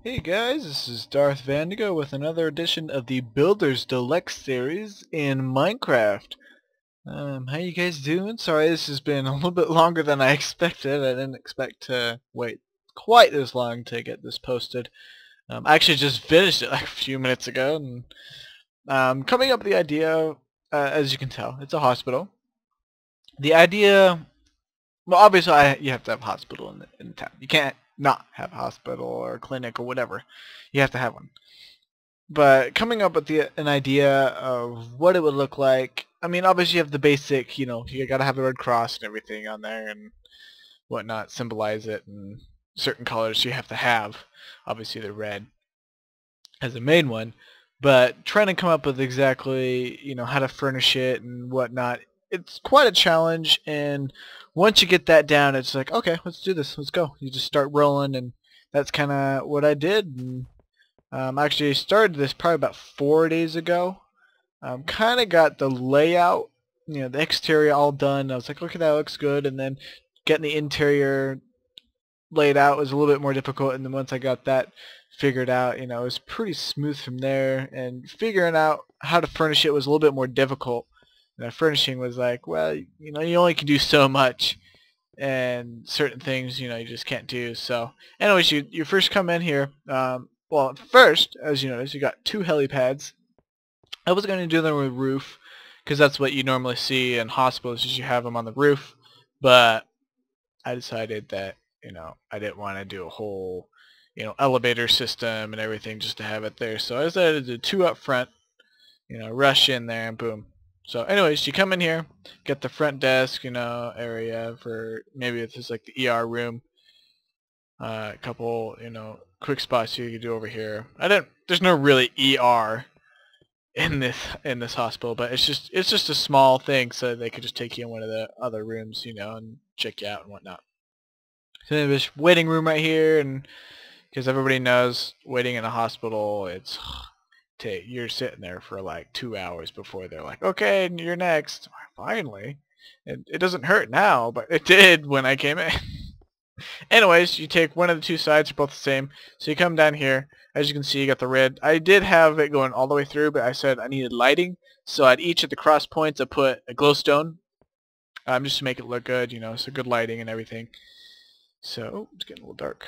Hey guys, this is Darth Vandigo with another edition of the Builders Deluxe Series in Minecraft. How you guys doing? Sorry, this has been a little bit longer than I expected. I didn't expect to wait quite this long to get this posted. I actually just finished it like a few minutes ago, and coming up with the idea, as you can tell, it's a hospital. The idea, well, obviously you have to have a hospital in town. You can't not have a hospital or a clinic or whatever. You have to have one. But coming up with an idea of what it would look like, I mean, obviously you have the basic, you gotta have the Red Cross and everything on there and whatnot, symbolize it, and certain colors you have to have. Obviously the red as the main one, but trying to come up with exactly, how to furnish it and whatnot, it's quite a challenge, and once you get that down, it's like, okay, let's do this, let's go. You just start rolling, and that's kind of what I did. And actually started this probably about 4 days ago. Kind of got the layout, the exterior all done. I was like, okay, that looks good. And then getting the interior laid out was a little bit more difficult. And then once I got that figured out, it was pretty smooth from there. And figuring out how to furnish it was a little bit more difficult. And furnishing was like, well, you only can do so much. And certain things, you just can't do. So anyways, you first come in here. Well, first, as you notice, you got 2 helipads. I was going to do them with roof, because that's what you normally see in hospitals, is you have them on the roof. But I decided that, I didn't want to do a whole, elevator system and everything just to have it there. So I decided to do 2 up front, rush in there and boom. So anyways, you come in here, get the front desk, area for maybe if it's like the ER room. A couple, quick spots you can do over here. There's no really ER in this hospital, but it's just a small thing, so they could just take you in one of the other rooms, and check you out and whatnot. So there's waiting room right here, and because everybody knows waiting in a hospital, you're sitting there for like 2 hours before they're like, okay, you're next. Finally, it doesn't hurt now, but it did when I came in. Anyways, you take one of the 2 sides, they're both the same. So you come down here, as you can see, you got the red. I did have it going all the way through, but I said I needed lighting. So at each of the cross points, I put a glowstone, just to make it look good, so good lighting and everything. So, it's getting a little dark.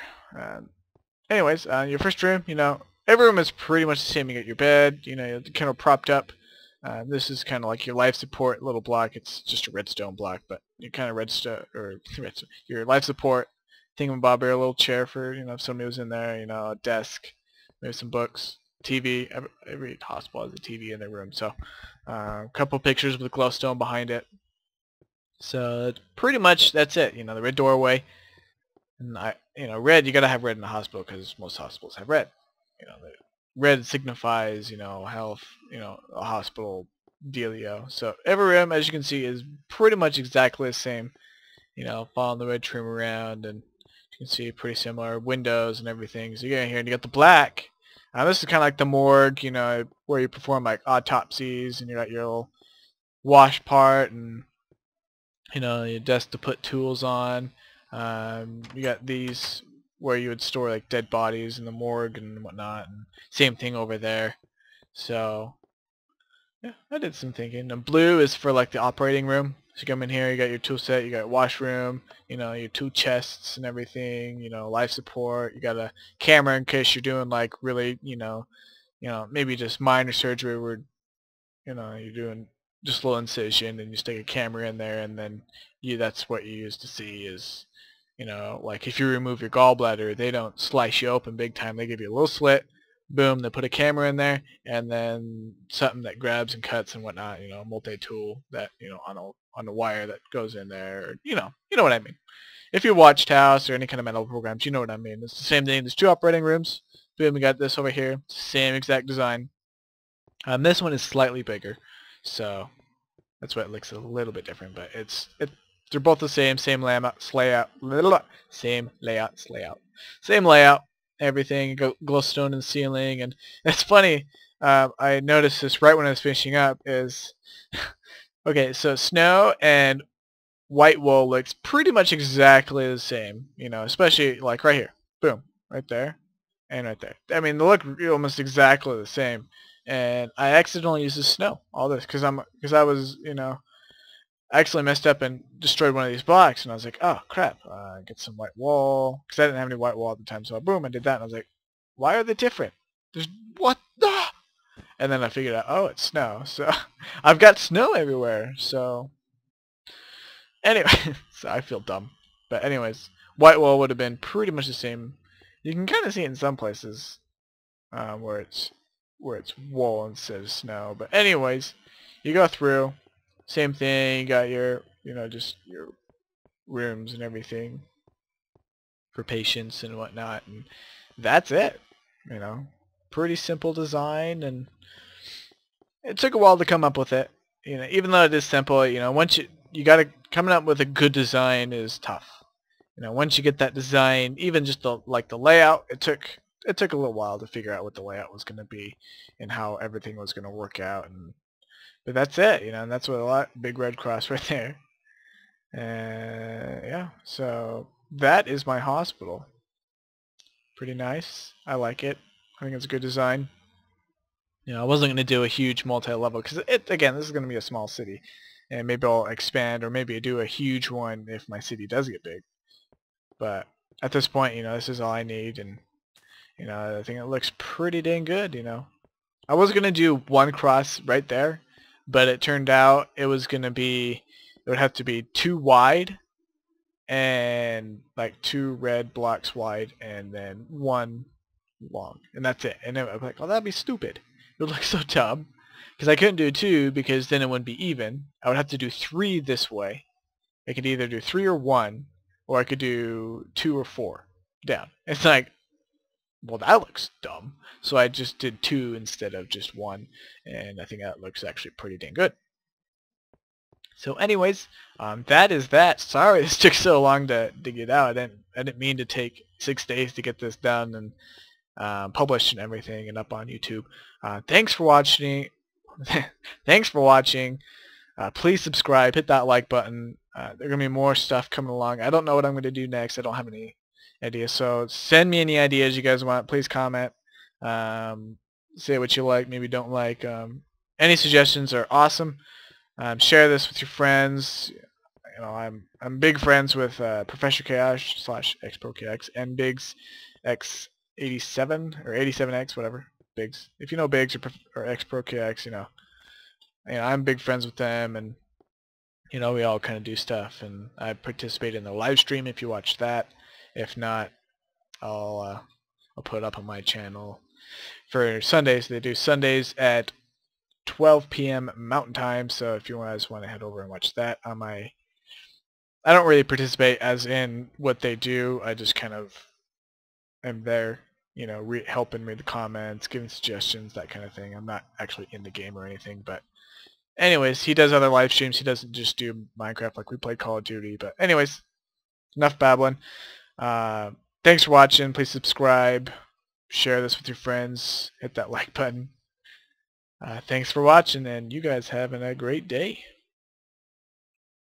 Anyways, your first room, every room is pretty much the same. You got your bed, you're kind of propped up. This is kind of like your life support little block. It's just a redstone block, but you kind of your life support thingamabobber, a little chair for, if somebody was in there, a desk, maybe some books, TV. Every hospital has a TV in their room. So a couple pictures with a glowstone behind it. So pretty much that's it. The red doorway. And red, you gotta have red in the hospital because most hospitals have red. The red signifies, health, a hospital dealio. So every room, as you can see, is pretty much exactly the same. Following the red trim around, and you can see pretty similar windows and everything. So you get in here and you got the black. This is kind of like the morgue, where you perform like autopsies, and you got your little wash part, and your desk to put tools on. You got these where you would store like dead bodies in the morgue and whatnot, and same thing over there. So yeah, I did some thinking. And blue is for like the operating room. So you come in here, you got your tool set, you got your washroom, your 2 chests and everything, life support, you got a camera in case you're doing like really, maybe just minor surgery where, you're doing just a little incision and you stick a camera in there, and then that's what you use to see is, like if you remove your gallbladder, they don't slice you open big time. They give you a little slit, boom, they put a camera in there, and then something that grabs and cuts and whatnot, a multi-tool that, on the wire that goes in there, or, you know what I mean. If you watched House or any kind of medical programs, you know what I mean. It's the same thing. There's 2 operating rooms. Boom, we got this over here. Same exact design. This one is slightly bigger, so that's why it looks a little bit different, but they're both the same layout, same layout, everything, glowstone in the ceiling. And it's funny, I noticed this right when I was finishing up is, okay, so snow and white wool looks pretty much exactly the same, especially like right here, boom, right there, and right there. I mean, they look almost exactly the same. And I accidentally used the snow, all this, because I was, I actually messed up and destroyed one of these blocks, and I was like, oh crap, get some white wall, because I didn't have any white wall at the time, so boom, I did that, and I was like, why are they different? There's, what? Ah! And then I figured out, oh, it's snow, so I've got snow everywhere, so anyway, so I feel dumb. But anyways, white wall would have been pretty much the same. You can kind of see it in some places where it's wool instead of snow. But anyways, you go through, same thing. You got your, just your rooms and everything for patients and whatnot, and that's it. Pretty simple design, and it took a while to come up with it. Even though it is simple, once you got to coming up with a good design is tough. Once you get that design, even just the layout, it took a little while to figure out what the layout was going to be and how everything was going to work out. But that's it, and that's what big red cross right there. Yeah, so that is my hospital. Pretty nice. I like it. I think it's a good design. I wasn't going to do a huge multi-level because again, this is going to be a small city, and maybe I'll expand or maybe do a huge one if my city does get big. But at this point, this is all I need, and I think it looks pretty dang good. I was going to do one cross right there, but it turned out it would have to be 2 wide and like 2 red blocks wide and then 1 long, and that's it. And I was like, oh, that'd be stupid. It would look so dumb, because I couldn't do 2 because then it wouldn't be even. I would have to do 3 this way. I could either do 3 or 1, or I could do 2 or 4 down. It's like, well, that looks dumb. So I just did 2 instead of just 1, and I think that looks actually pretty dang good. So anyways, that is that. Sorry this took so long to get out. I didn't mean to take 6 days to get this done and published and everything and up on YouTube. Thanks for watching. Thanks for watching. Please subscribe. Hit that like button. There are going to be more stuff coming along. I don't know what I'm going to do next. I don't have any ideas. So send me any ideas you guys want. Please comment. Say what you like, maybe don't like. Any suggestions are awesome. Share this with your friends. I'm big friends with profeshor kaosh / xProKx and Biggs Biggs87 or 87x, whatever. Biggs. If you know Biggs or xProKx, I'm big friends with them, and we all kind of do stuff, and I participate in the live stream if you watch that. If not, I'll put it up on my channel for Sundays. They do Sundays at 12 p.m. Mountain Time, so if you guys want to head over and watch that on my... I don't really participate as in what they do. I just kind of am there, helping read the comments, giving suggestions, that kind of thing. I'm not actually in the game or anything, but anyways, he does other live streams. He doesn't just do Minecraft like we play Call of Duty. But anyways, enough babbling. Thanks for watching. Please subscribe. Share this with your friends. Hit that like button. Thanks for watching, and you guys having a great day.